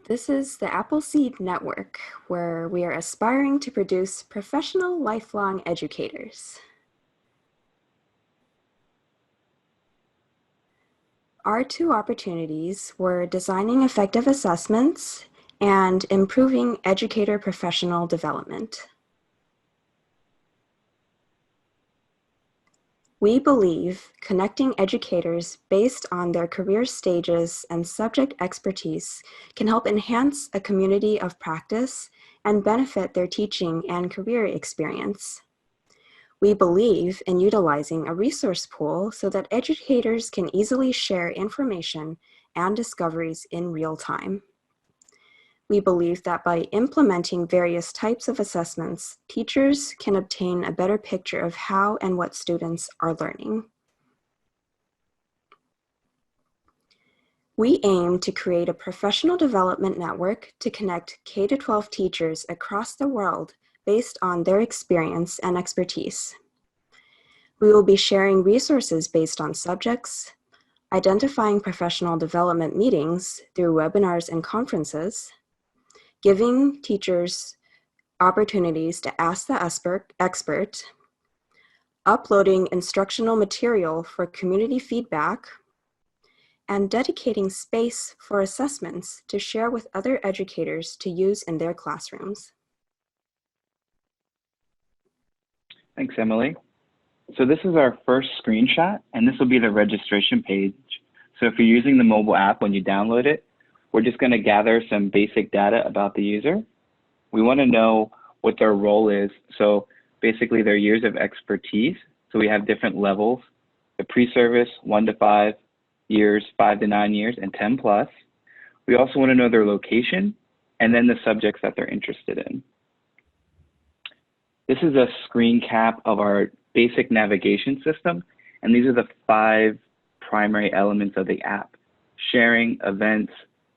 This is the Appleseed Network, where we are aspiring to produce professional lifelong educators. Our two opportunities were designing effective assessments and improving educator professional development. We believe connecting educators based on their career stages and subject expertise can help enhance a community of practice and benefit their teaching and career experience. We believe in utilizing a resource pool so that educators can easily share information and discoveries in real time. We believe that by implementing various types of assessments, teachers can obtain a better picture of how and what students are learning. We aim to create a professional development network to connect K-12 teachers across the world based on their experience and expertise. We will be sharing resources based on subjects, identifying professional development meetings through webinars and conferences, giving teachers opportunities to ask the expert, uploading instructional material for community feedback, and dedicating space for assessments to share with other educators to use in their classrooms. Thanks, Emily. So this is our first screenshot, and this will be the registration page. So if you're using the mobile app when you download it, we're just going to gather some basic data about the user. We want to know what their role is. So basically their years of expertise. So we have different levels, the pre-service, 1 to 5 years, 5 to 9 years, and 10 plus. We also want to know their location and then the subjects that they're interested in. This is a screen cap of our basic navigation system, and these are the 5 primary elements of the app: sharing, events,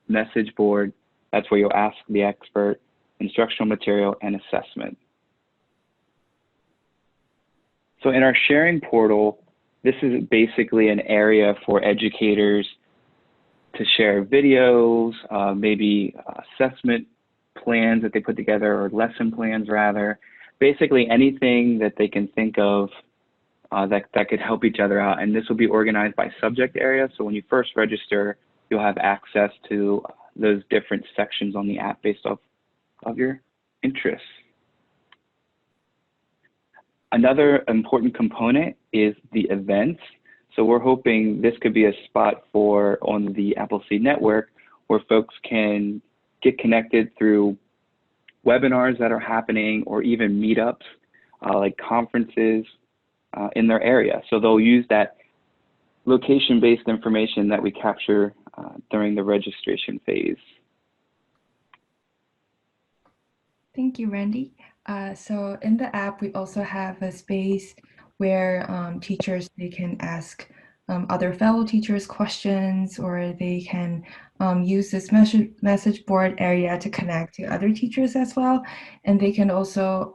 message board, that's where you'll ask the expert, instructional material, and assessment. So in our sharing portal, this is basically an area for educators to share videos, maybe assessment plans that they put together, or lesson plans rather. Basically anything that they can think of that could help each other out. And this will be organized by subject area. So when you first register, you'll have access to those different sections on the app based off of your interests. Another important component is the events. So we're hoping this could be a spot on the Appleseed Network where folks can get connected through webinars that are happening or even meetups like conferences in their area. So they'll use that location-based information that we capture during the registration phase. Thank you, Randy. So in the app, we also have a space where teachers, they can ask other fellow teachers questions, or they can use this message board area to connect to other teachers as well. And they can also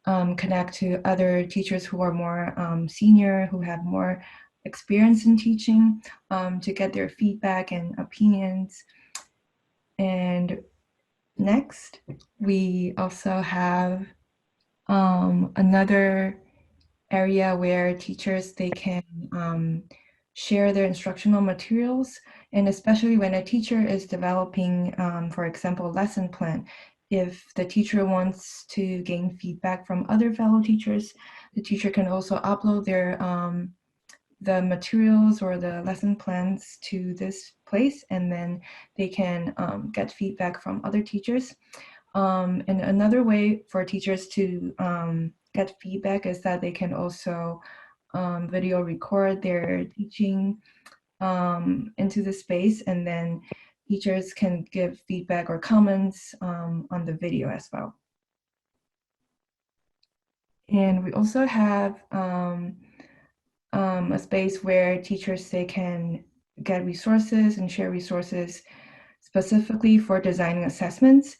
connect to other teachers who are more senior, who have more experience in teaching, to get their feedback and opinions. And next, we also have another area where teachers, they can share their instructional materials, and especially when a teacher is developing, for example, lesson plan. If the teacher wants to gain feedback from other fellow teachers, the teacher can also upload their the materials or the lesson plans to this place, and then they can get feedback from other teachers. And another way for teachers to get feedback is that they can also video record their teaching into the space, and then teachers can give feedback or comments on the video as well. And we also have a space where teachers, they can get resources and share resources specifically for designing assessments,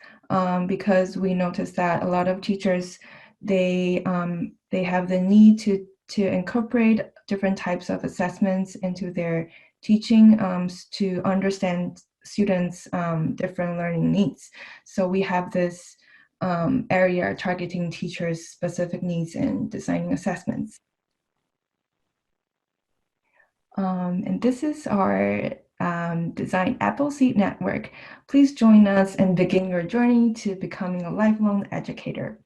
because we noticed that a lot of teachers, they have the need to incorporate different types of assessments into their teaching to understand students' different learning needs. So we have this area targeting teachers' specific needs and designing assessments. And this is our Design Appleseed Network. Please join us and begin your journey to becoming a lifelong educator.